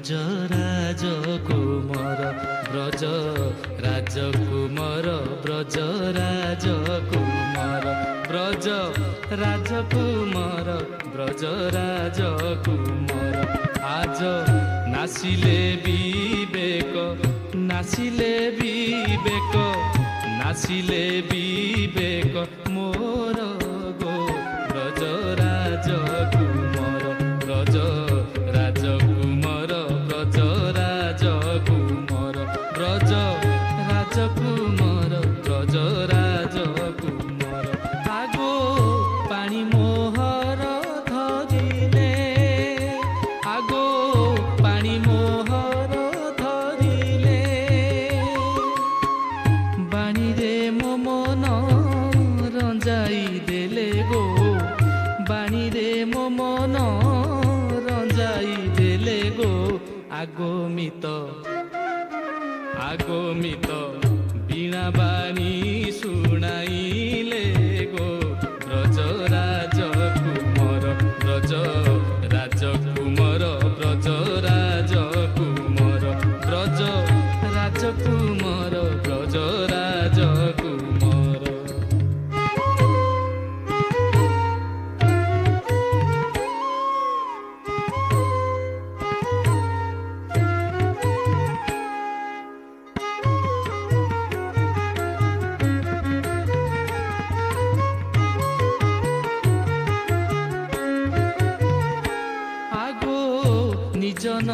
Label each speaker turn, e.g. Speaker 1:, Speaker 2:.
Speaker 1: ব্রজ রাজকুমার ব্রজ রাজকুমার ব্রজ রাজকুমার ব্রজ রাজকুমার ব্রজ রাজকুমার আজ নাচিলে বিবেক নাচিলে বিবেক নাচিলে বিবেক মোর গো ব্রজ রাজকুমার ব্রজ রাজকুমার ব্রজ রাজকুমার ব্রজ রাজকুমার ব্রজ রাজকুমার আগো পানি মোহর ধরিলে আগো পানি মোহর ধরিলে বাণীরে মো মন রঞ্জাই দেলে গো বাণীরে মো মন রঞ্জাই দেলে গো আগমিত আগমিত বীণা বাণী শুনাইলে গো ব্রজ রাজকুমার ব্রজ রাজকুমার ব্রজ রাজকুমার ব্রজ রাজকুমার ব্রজ রাজকুমার নিজ ন